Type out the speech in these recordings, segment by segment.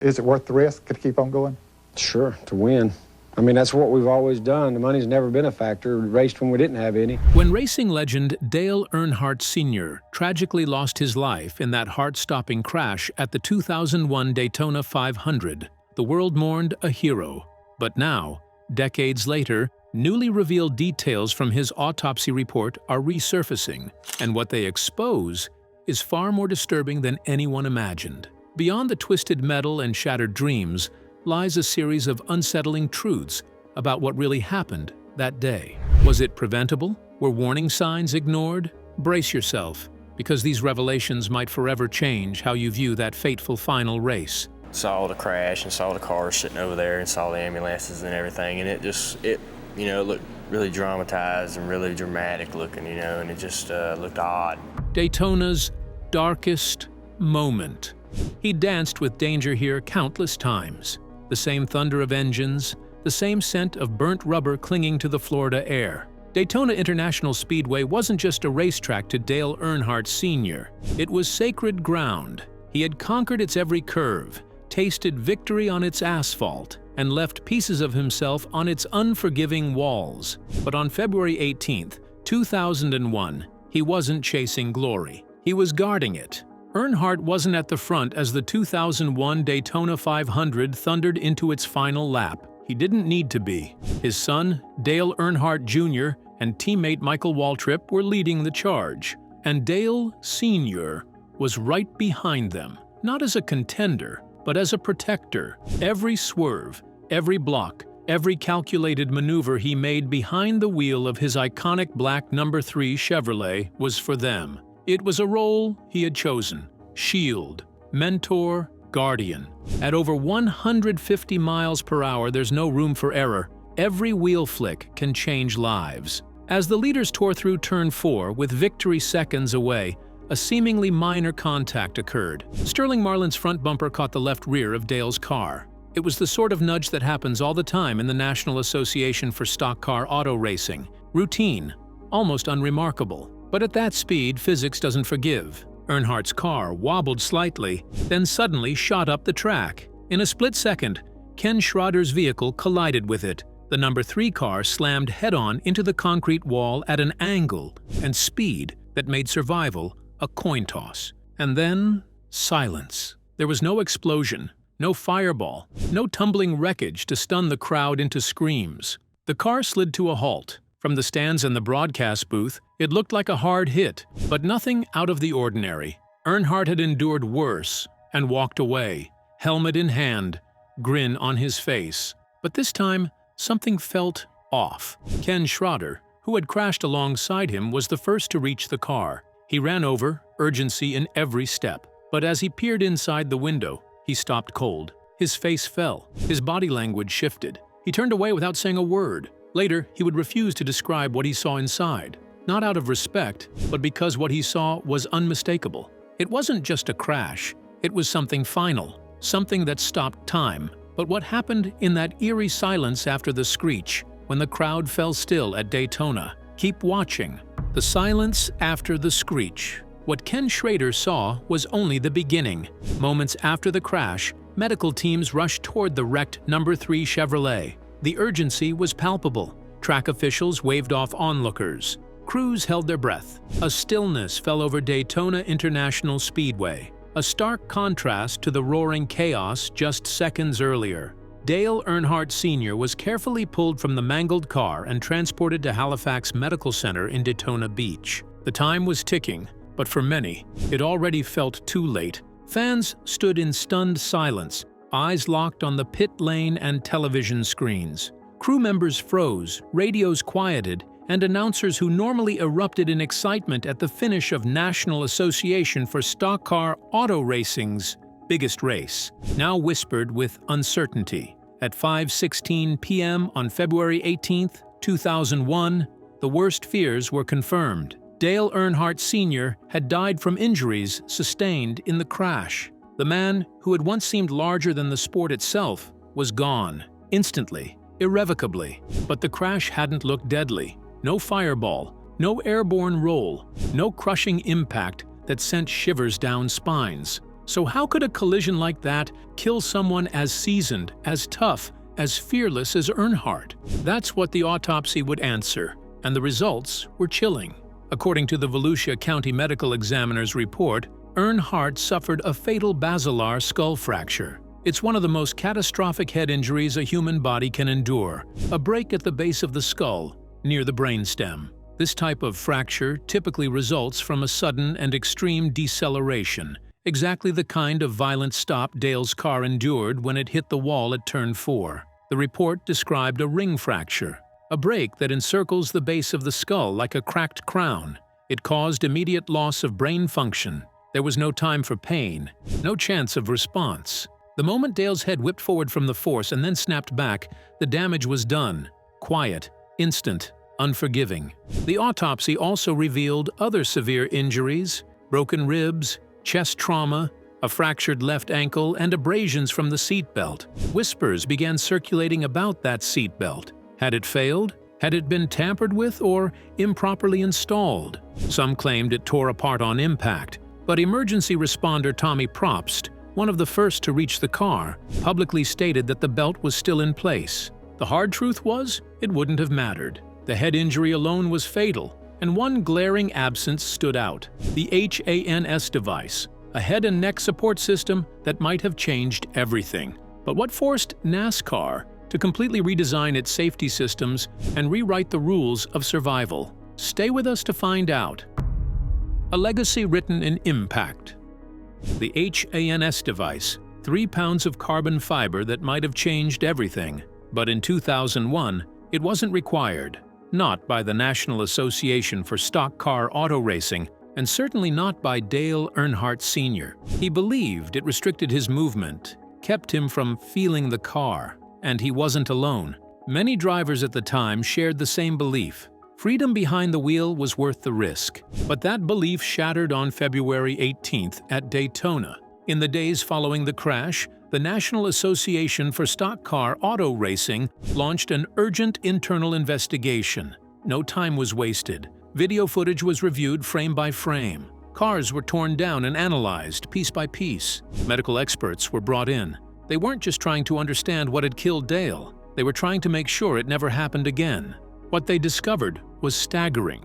Is it worth the risk to keep on going? Sure, to win. I mean, that's what we've always done. The money's never been a factor. We raced when we didn't have any. When racing legend Dale Earnhardt Sr. tragically lost his life in that heart-stopping crash at the 2001 Daytona 500, the world mourned a hero. But now, decades later, newly revealed details from his autopsy report are resurfacing, and what they expose is far more disturbing than anyone imagined. Beyond the twisted metal and shattered dreams lies a series of unsettling truths about what really happened that day. Was it preventable? Were warning signs ignored? Brace yourself, because these revelations might forever change how you view that fateful final race. Saw the crash and saw the cars sitting over there and saw the ambulances and everything, and it looked really dramatized and really dramatic looking, and it just looked odd. Daytona's darkest moment. He danced with danger here countless times. The same thunder of engines, the same scent of burnt rubber clinging to the Florida air. Daytona International Speedway wasn't just a racetrack to Dale Earnhardt Sr. It was sacred ground. He had conquered its every curve, tasted victory on its asphalt, and left pieces of himself on its unforgiving walls. But on February 18, 2001, he wasn't chasing glory. He was guarding it. Earnhardt wasn't at the front as the 2001 Daytona 500 thundered into its final lap. He didn't need to be. His son, Dale Earnhardt Jr., and teammate Michael Waltrip were leading the charge. And Dale Sr. was right behind them, not as a contender, but as a protector. Every swerve, every block, every calculated maneuver he made behind the wheel of his iconic black No. 3 Chevrolet was for them. It was a role he had chosen: shield, mentor, guardian. At over 150 miles per hour, there's no room for error. Every wheel flick can change lives. As the leaders tore through Turn 4 with victory seconds away, a seemingly minor contact occurred. Sterling Marlin's front bumper caught the left rear of Dale's car. It was the sort of nudge that happens all the time in the National Association for Stock Car Auto Racing. Routine, almost unremarkable. But at that speed, physics doesn't forgive. Earnhardt's car wobbled slightly, then suddenly shot up the track. In a split second, Ken Schrader's vehicle collided with it. The No. 3 car slammed head-on into the concrete wall at an angle and speed that made survival a coin toss. And then, silence. There was no explosion, no fireball, no tumbling wreckage to stun the crowd into screams. The car slid to a halt. From the stands and the broadcast booth, it looked like a hard hit, but nothing out of the ordinary. Earnhardt had endured worse and walked away, helmet in hand, grin on his face. But this time, something felt off. Ken Schrader, who had crashed alongside him, was the first to reach the car. He ran over, urgency in every step. But as he peered inside the window, he stopped cold. His face fell. His body language shifted. He turned away without saying a word. Later, he would refuse to describe what he saw inside, not out of respect, but because what he saw was unmistakable. It wasn't just a crash, it was something final, something that stopped time. But what happened in that eerie silence after the screech, when the crowd fell still at Daytona? Keep watching. The silence after the screech. What Ken Schrader saw was only the beginning. Moments after the crash, medical teams rushed toward the wrecked No. 3 Chevrolet. The urgency was palpable. Track officials waved off onlookers. Crews held their breath. A stillness fell over Daytona International Speedway, a stark contrast to the roaring chaos just seconds earlier. Dale Earnhardt Sr. was carefully pulled from the mangled car and transported to Halifax Medical Center in Daytona Beach. The time was ticking, but for many, it already felt too late. Fans stood in stunned silence, eyes locked on the pit lane and television screens. Crew members froze, radios quieted, and announcers who normally erupted in excitement at the finish of National Association for Stock Car Auto Racing's biggest race now whispered with uncertainty. At 5:16 p.m. on February 18, 2001, the worst fears were confirmed. Dale Earnhardt Sr. had died from injuries sustained in the crash. The man, who had once seemed larger than the sport itself, was gone, instantly, irrevocably. But the crash hadn't looked deadly. No fireball, no airborne roll, no crushing impact that sent shivers down spines. So how could a collision like that kill someone as seasoned, as tough, as fearless as Earnhardt? That's what the autopsy would answer, and the results were chilling. According to the Volusia County Medical Examiner's report, Earnhardt suffered a fatal basilar skull fracture. It's one of the most catastrophic head injuries a human body can endure, a break at the base of the skull, near the brainstem. This type of fracture typically results from a sudden and extreme deceleration, exactly the kind of violent stop Dale's car endured when it hit the wall at turn 4. The report described a ring fracture, a break that encircles the base of the skull like a cracked crown. It caused immediate loss of brain function. There was no time for pain, no chance of response. The moment Dale's head whipped forward from the force and then snapped back, the damage was done. Quiet, instant, unforgiving. The autopsy also revealed other severe injuries: broken ribs, chest trauma, a fractured left ankle, and abrasions from the seatbelt. Whispers began circulating about that seatbelt. Had it failed? Had it been tampered with or improperly installed? Some claimed it tore apart on impact, but emergency responder Tommy Probst, one of the first to reach the car, publicly stated that the belt was still in place. The hard truth was, it wouldn't have mattered. The head injury alone was fatal, and one glaring absence stood out: the HANS device, a head and neck support system that might have changed everything. But what forced NASCAR to completely redesign its safety systems and rewrite the rules of survival? Stay with us to find out. A legacy written in impact. The HANS device, 3 pounds of carbon fiber that might have changed everything. But in 2001, it wasn't required. Not by the National Association for Stock Car Auto Racing, and certainly not by Dale Earnhardt Sr. He believed it restricted his movement, kept him from feeling the car, and he wasn't alone. Many drivers at the time shared the same belief. Freedom behind the wheel was worth the risk. But that belief shattered on February 18th at Daytona. In the days following the crash, the National Association for Stock Car Auto Racing launched an urgent internal investigation. No time was wasted. Video footage was reviewed frame by frame. Cars were torn down and analyzed piece by piece. Medical experts were brought in. They weren't just trying to understand what had killed Dale. They were trying to make sure it never happened again. What they discovered was staggering.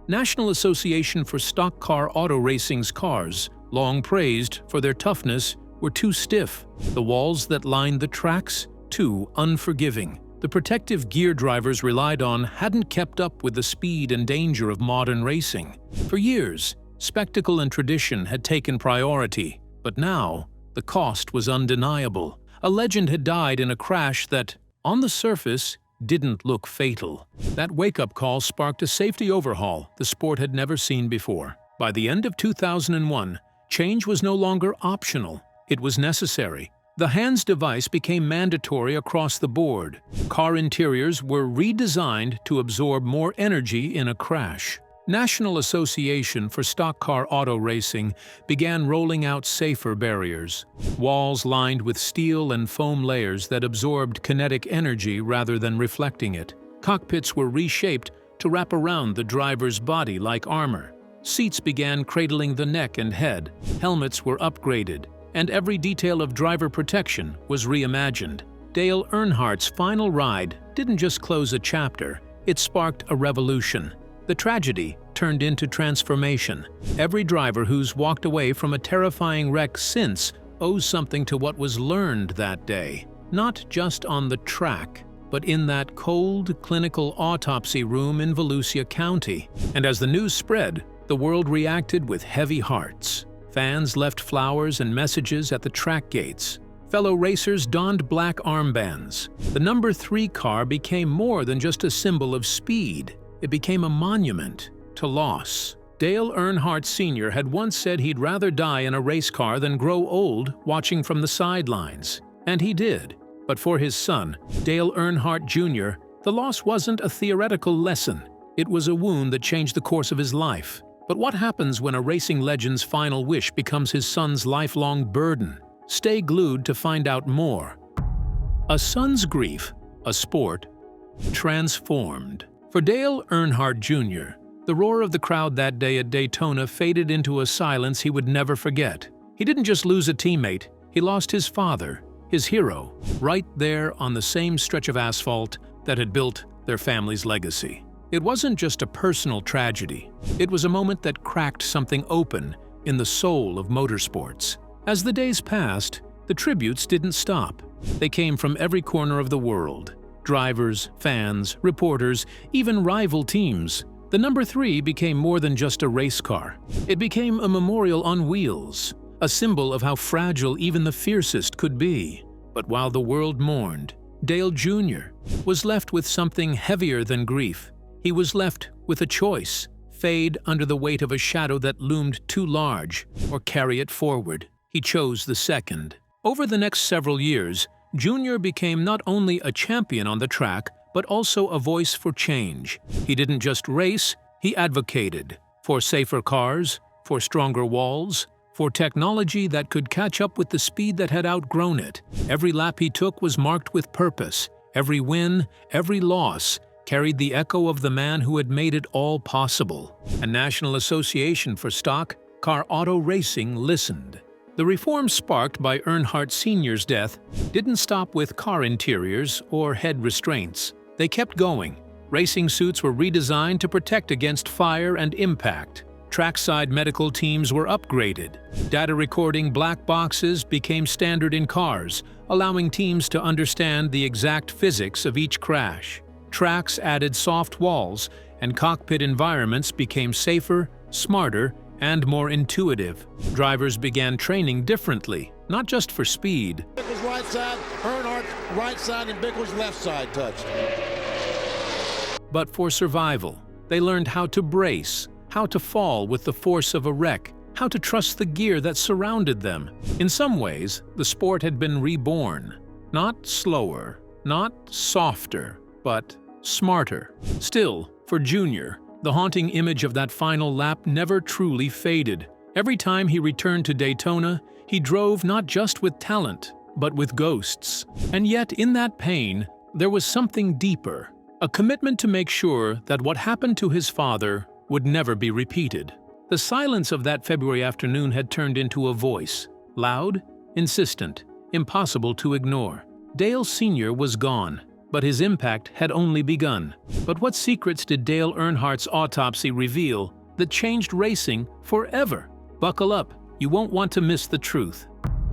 National Association for Stock Car Auto Racing's cars, long praised for their toughness, were too stiff. The walls that lined the tracks, too unforgiving. The protective gear drivers relied on hadn't kept up with the speed and danger of modern racing. For years, spectacle and tradition had taken priority, but now the cost was undeniable. A legend had died in a crash that, on the surface, didn't look fatal. That wake-up call sparked a safety overhaul the sport had never seen before. By the end of 2001, change was no longer optional. It was necessary. The HANS device became mandatory across the board. Car interiors were redesigned to absorb more energy in a crash. National Association for Stock Car Auto Racing began rolling out safer barriers, walls lined with steel and foam layers that absorbed kinetic energy rather than reflecting it. Cockpits were reshaped to wrap around the driver's body like armor. Seats began cradling the neck and head, helmets were upgraded, and every detail of driver protection was reimagined. Dale Earnhardt's final ride didn't just close a chapter, it sparked a revolution. The tragedy turned into transformation. Every driver who's walked away from a terrifying wreck since owes something to what was learned that day, not just on the track, but in that cold, clinical autopsy room in Volusia County. And as the news spread, the world reacted with heavy hearts. Fans left flowers and messages at the track gates. Fellow racers donned black armbands. The number 3 car became more than just a symbol of speed. It became a monument to loss. Dale Earnhardt Sr. had once said he'd rather die in a race car than grow old watching from the sidelines. And he did. But for his son, Dale Earnhardt Jr., the loss wasn't a theoretical lesson. It was a wound that changed the course of his life. But what happens when a racing legend's final wish becomes his son's lifelong burden? Stay glued to find out more. A son's grief, a sport, transformed. For Dale Earnhardt Jr., The roar of the crowd that day at Daytona faded into a silence he would never forget. He didn't just lose a teammate, he lost his father, his hero, right there on the same stretch of asphalt that had built their family's legacy. It wasn't just a personal tragedy. It was a moment that cracked something open in the soul of motorsports. As the days passed, the tributes didn't stop. They came from every corner of the world. Drivers, fans, reporters, even rival teams. The number 3 became more than just a race car. It became a memorial on wheels, a symbol of how fragile even the fiercest could be. But while the world mourned, Dale Jr. was left with something heavier than grief. He was left with a choice: fade under the weight of a shadow that loomed too large, or carry it forward. He chose the second. Over the next several years, Jr. became not only a champion on the track, but also a voice for change. He didn't just race, he advocated for safer cars, for stronger walls, for technology that could catch up with the speed that had outgrown it. Every lap he took was marked with purpose. Every win, every loss, carried the echo of the man who had made it all possible. A National Association for Stock Car Auto Racing listened. The reforms sparked by Earnhardt Sr.'s death didn't stop with car interiors or head restraints. They kept going. Racing suits were redesigned to protect against fire and impact. Trackside medical teams were upgraded. Data recording black boxes became standard in cars, allowing teams to understand the exact physics of each crash. Tracks added soft walls, and cockpit environments became safer, smarter, and more intuitive. Drivers began training differently, not just for speed. Bickle's right side, Earnhardt's right side, and Bickle's left side touched. But for survival. They learned how to brace, how to fall with the force of a wreck, how to trust the gear that surrounded them. In some ways, the sport had been reborn. Not slower, not softer, but smarter. Still, for Jr., the haunting image of that final lap never truly faded. Every time he returned to Daytona, he drove not just with talent, but with ghosts. And yet, in that pain, there was something deeper. A commitment to make sure that what happened to his father would never be repeated. The silence of that February afternoon had turned into a voice. Loud, insistent, impossible to ignore. Dale Sr. was gone, but his impact had only begun. But what secrets did Dale Earnhardt's autopsy reveal that changed racing forever? Buckle up, you won't want to miss the truth.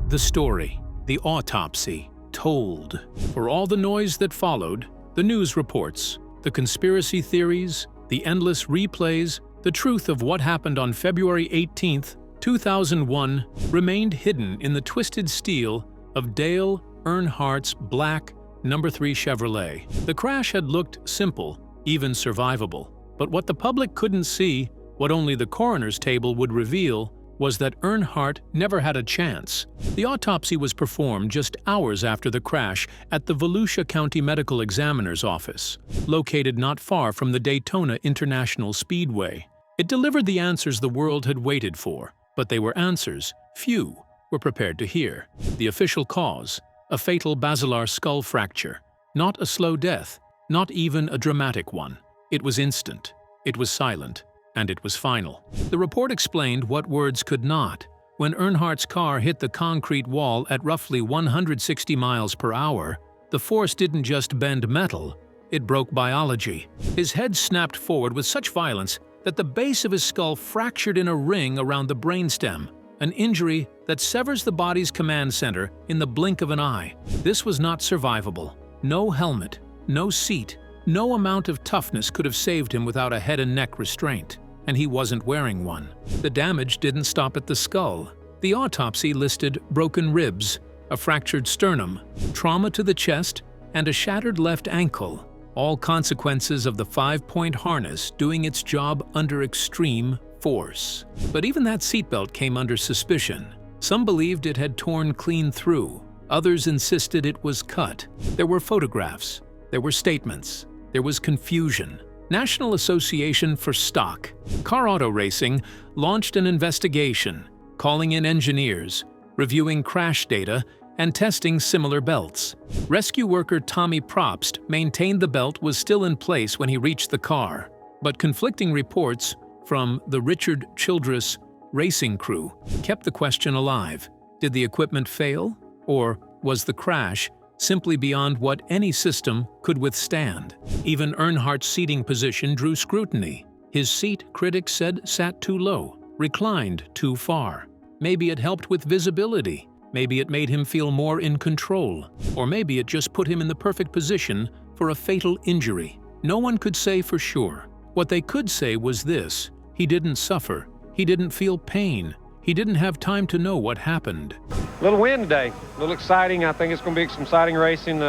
The story, the autopsy, told. For all the noise that followed, the news reports, the conspiracy theories, the endless replays, the truth of what happened on February 18, 2001 remained hidden in the twisted steel of Dale Earnhardt's black No. 3 Chevrolet. The crash had looked simple, even survivable. But what the public couldn't see, what only the coroner's table would reveal, was that Earnhardt never had a chance. The autopsy was performed just hours after the crash at the Volusia County Medical Examiner's office, located not far from the Daytona International Speedway. It delivered the answers the world had waited for, but they were answers few were prepared to hear. The official cause: a fatal basilar skull fracture. Not a slow death, not even a dramatic one. It was instant, it was silent, and it was final. The report explained what words could not. When Earnhardt's car hit the concrete wall at roughly 160 miles per hour, the force didn't just bend metal, it broke biology. His head snapped forward with such violence that the base of his skull fractured in a ring around the brainstem, an injury that severs the body's command center in the blink of an eye. This was not survivable. No helmet, no seat, no amount of toughness could have saved him without a head and neck restraint, and he wasn't wearing one. The damage didn't stop at the skull. The autopsy listed broken ribs, a fractured sternum, trauma to the chest, and a shattered left ankle, all consequences of the 5-point harness doing its job under extreme force. But even that seatbelt came under suspicion. Some believed it had torn clean through. Others insisted it was cut. There were photographs. There were statements. There was confusion. National Association for Stock Car Auto Racing launched an investigation, calling in engineers, reviewing crash data, and testing similar belts. Rescue worker Tommy Probst maintained the belt was still in place when he reached the car. But conflicting reports from the Richard Childress racing crew kept the question alive. Did the equipment fail, or was the crash simply beyond what any system could withstand? Even Earnhardt's seating position drew scrutiny. His seat, critics said, sat too low, reclined too far. Maybe it helped with visibility. Maybe it made him feel more in control. Or maybe it just put him in the perfect position for a fatal injury. No one could say for sure. What they could say was this: he didn't suffer. He didn't feel pain. He didn't have time to know what happened. A little wind today, a little exciting. I think it's going to be some exciting racing.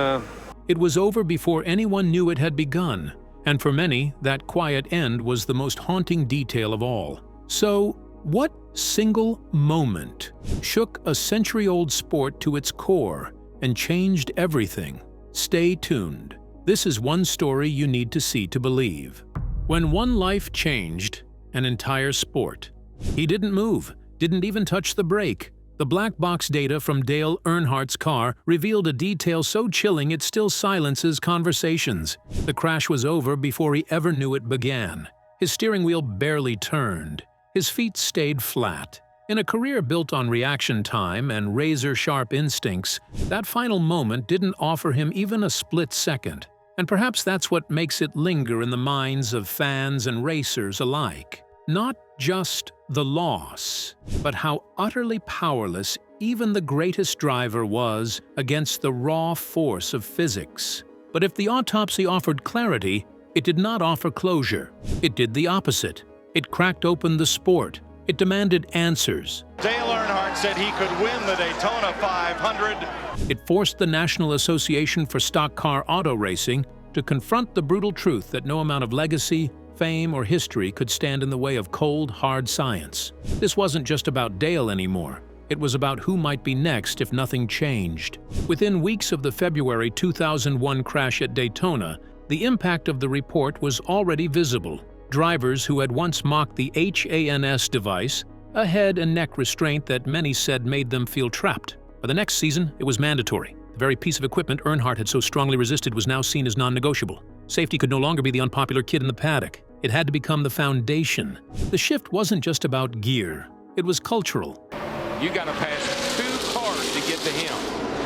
It was over before anyone knew it had begun, and for many, that quiet end was the most haunting detail of all. So, what single moment shook a century-old sport to its core and changed everything? Stay tuned. This is one story you need to see to believe. When one life changed an entire sport. He didn't move, didn't even touch the brake. The black box data from Dale Earnhardt's car revealed a detail so chilling it still silences conversations. The crash was over before he ever knew it began. His steering wheel barely turned. His feet stayed flat. In a career built on reaction time and razor-sharp instincts, that final moment didn't offer him even a split second. And perhaps that's what makes it linger in the minds of fans and racers alike. Not just the loss, but how utterly powerless even the greatest driver was against the raw force of physics. But if the autopsy offered clarity, it did not offer closure. It did the opposite. It cracked open the sport. It demanded answers. Dale Earnhardt said he could win the Daytona 500. It forced the National Association for Stock Car Auto Racing to confront the brutal truth that no amount of legacy, fame, or history could stand in the way of cold, hard science. This wasn't just about Dale anymore. It was about who might be next if nothing changed. Within weeks of the February 2001 crash at Daytona, the impact of the report was already visible. Drivers who had once mocked the HANS device, a head and neck restraint that many said made them feel trapped. By the next season, it was mandatory. The very piece of equipment Earnhardt had so strongly resisted was now seen as non-negotiable. Safety could no longer be the unpopular kid in the paddock. It had to become the foundation. The shift wasn't just about gear. It was cultural. You got to pass 2 cars to get to him.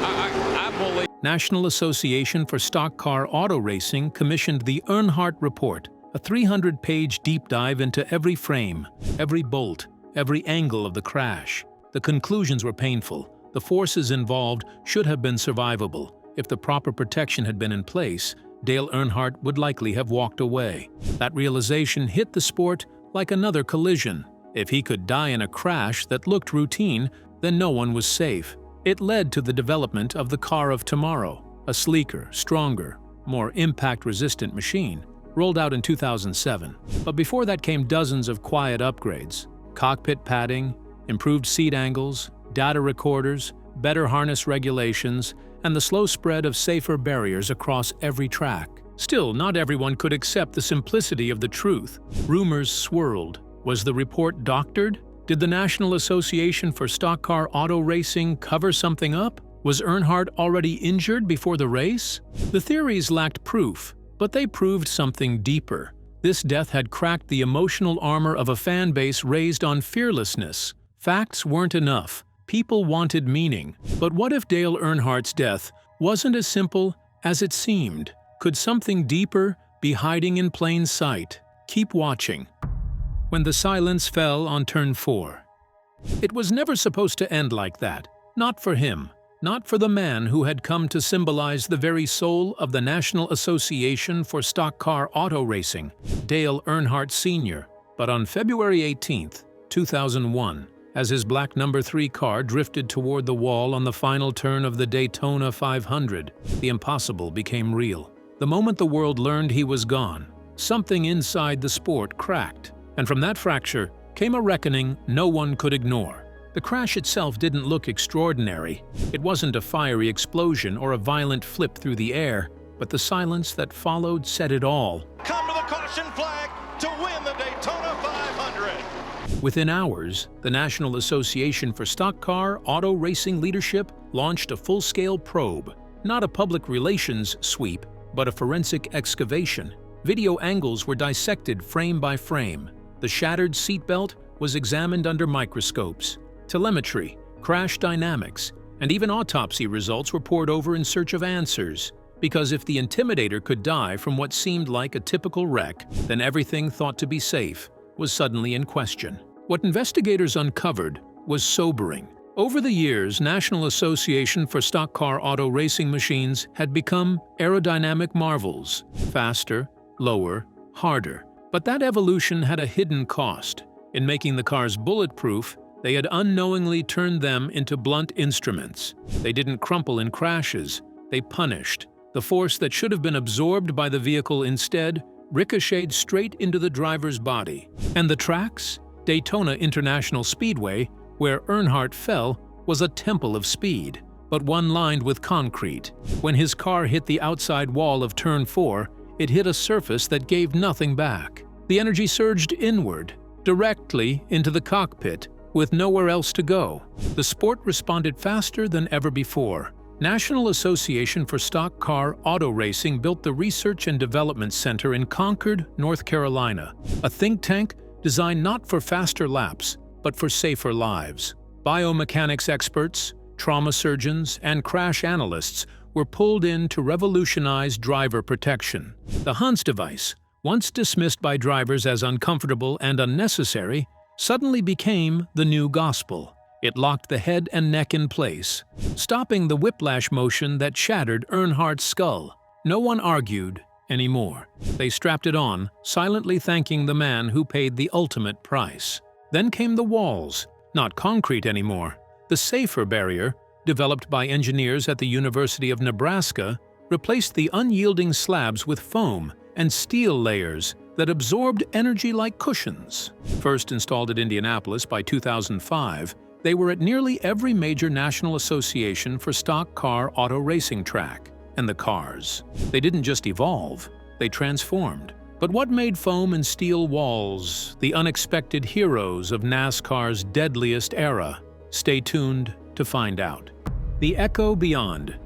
I believe. National Association for Stock Car Auto Racing commissioned the Earnhardt Report, a 300-page deep dive into every frame, every bolt, every angle of the crash. The conclusions were painful. The forces involved should have been survivable. If the proper protection had been in place, Dale Earnhardt would likely have walked away. That realization hit the sport like another collision. If he could die in a crash that looked routine, then no one was safe. It led to the development of the car of tomorrow, a sleeker, stronger, more impact-resistant machine, rolled out in 2007. But before that came dozens of quiet upgrades: cockpit padding, improved seat angles, data recorders, better harness regulations, and the slow spread of safer barriers across every track. Still, not everyone could accept the simplicity of the truth. Rumors swirled. Was the report doctored? Did the National Association for Stock Car Auto Racing cover something up? Was Earnhardt already injured before the race? The theories lacked proof, but they proved something deeper. This death had cracked the emotional armor of a fan base raised on fearlessness. Facts weren't enough. People wanted meaning. But what if Dale Earnhardt's death wasn't as simple as it seemed? Could something deeper be hiding in plain sight? Keep watching. When the silence fell on turn 4. It was never supposed to end like that. Not for him. Not for the man who had come to symbolize the very soul of the National Association for Stock Car Auto Racing, Dale Earnhardt Sr. But on February 18, 2001, as his black number 3 car drifted toward the wall on the final turn of the Daytona 500, the impossible became real. The moment the world learned he was gone, something inside the sport cracked. And from that fracture came a reckoning no one could ignore. The crash itself didn't look extraordinary. It wasn't a fiery explosion or a violent flip through the air, but the silence that followed said it all. Come to the caution flag to win the Daytona 500. Within hours, the National Association for Stock Car Auto Racing leadership launched a full-scale probe, not a public relations sweep, but a forensic excavation. Video angles were dissected frame by frame. The shattered seatbelt was examined under microscopes. Telemetry, crash dynamics, and even autopsy results were poured over in search of answers. Because if the Intimidator could die from what seemed like a typical wreck, then everything thought to be safe was suddenly in question. What investigators uncovered was sobering. Over the years, National Association for Stock Car Auto Racing Machines had become aerodynamic marvels, faster, lower, harder. But that evolution had a hidden cost. In making the cars bulletproof, they had unknowingly turned them into blunt instruments. They didn't crumple in crashes, they punished. The force that should have been absorbed by the vehicle instead ricocheted straight into the driver's body. And the tracks? Daytona International Speedway, where Earnhardt fell, was a temple of speed, but one lined with concrete. When his car hit the outside wall of Turn 4, it hit a surface that gave nothing back. The energy surged inward, directly into the cockpit, with nowhere else to go. The sport responded faster than ever before. National Association for Stock Car Auto Racing built the Research and Development Center in Concord, North Carolina, a think tank designed not for faster laps, but for safer lives. Biomechanics experts, trauma surgeons, and crash analysts were pulled in to revolutionize driver protection. The Hans device, once dismissed by drivers as uncomfortable and unnecessary, suddenly became the new gospel. It locked the head and neck in place, stopping the whiplash motion that shattered Earnhardt's skull. No one argued anymore. They strapped it on, silently thanking the man who paid the ultimate price. Then came the walls, not concrete anymore. The safer barrier, developed by engineers at the University of Nebraska, replaced the unyielding slabs with foam and steel layers that absorbed energy like cushions. First installed at Indianapolis by 2005, they were at nearly every major National Association for Stock Car Auto Racing track. And the cars. They didn't just evolve, they transformed. But what made foam and steel walls the unexpected heroes of NASCAR's deadliest era? Stay tuned to find out. The echo beyond.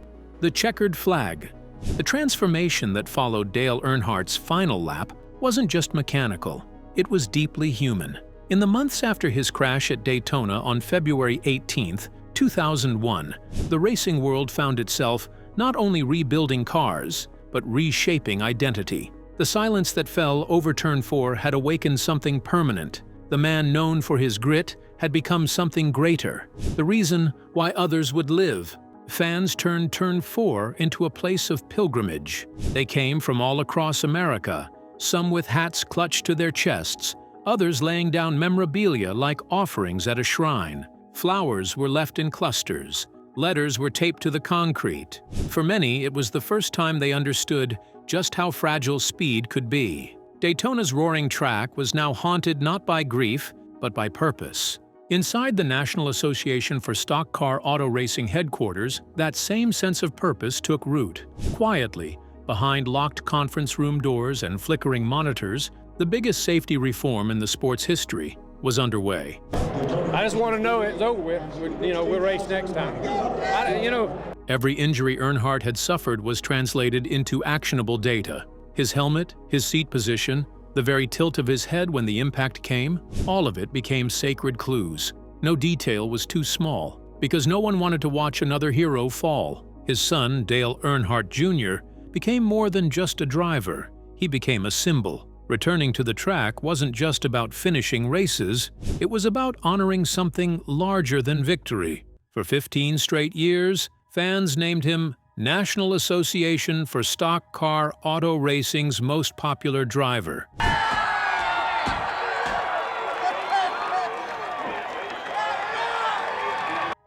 The checkered flag. The transformation that followed Dale Earnhardt's final lap wasn't just mechanical, it was deeply human. In the months after his crash at Daytona on February 18, 2001, the racing world found itself not only rebuilding cars, but reshaping identity. The silence that fell over Turn 4 had awakened something permanent. The man known for his grit had become something greater, the reason why others would live. Fans turned Turn 4 into a place of pilgrimage. They came from all across America, some with hats clutched to their chests, others laying down memorabilia like offerings at a shrine. Flowers were left in clusters. Letters were taped to the concrete. For many, it was the first time they understood just how fragile speed could be. Daytona's roaring track was now haunted not by grief, but by purpose. Inside the National Association for Stock Car Auto Racing headquarters, that same sense of purpose took root. Quietly, behind locked conference room doors and flickering monitors, the biggest safety reform in the sport's history was underway. I just want to know it's over with. We'll race next time. Every injury Earnhardt had suffered was translated into actionable data. His helmet, his seat position, the very tilt of his head when the impact came, all of it became sacred clues. No detail was too small, because no one wanted to watch another hero fall. His son, Dale Earnhardt Sr., became more than just a driver. He became a symbol. Returning to the track wasn't just about finishing races, it was about honoring something larger than victory. For 15 straight years, fans named him National Association for Stock Car Auto Racing's most popular driver.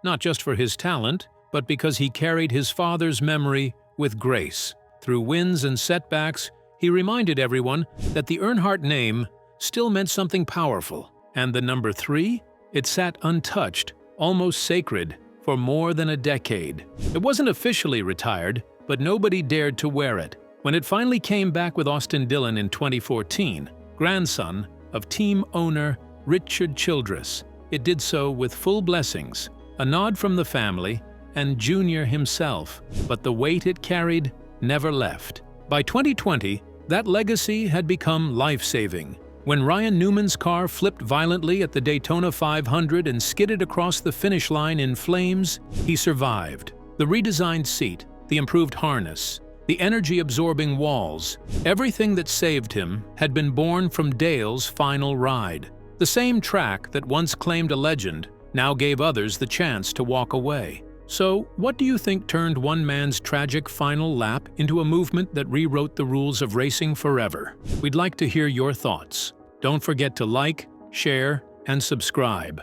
Not just for his talent, but because he carried his father's memory with grace. Through wins and setbacks, he reminded everyone that the Earnhardt name still meant something powerful. And the number 3? It sat untouched, almost sacred, for more than a decade. It wasn't officially retired, but nobody dared to wear it. When it finally came back with Austin Dillon in 2014, grandson of team owner Richard Childress, it did so with full blessings, a nod from the family, and Junior himself. But the weight it carried never left. By 2020, That legacy had become life-saving. When Ryan Newman's car flipped violently at the Daytona 500 and skidded across the finish line in flames, he survived. The redesigned seat, the improved harness, the energy-absorbing walls, everything that saved him had been born from Dale's final ride. The same track that once claimed a legend now gave others the chance to walk away. So, what do you think turned one man's tragic final lap into a movement that rewrote the rules of racing forever? We'd like to hear your thoughts. Don't forget to like, share, and subscribe.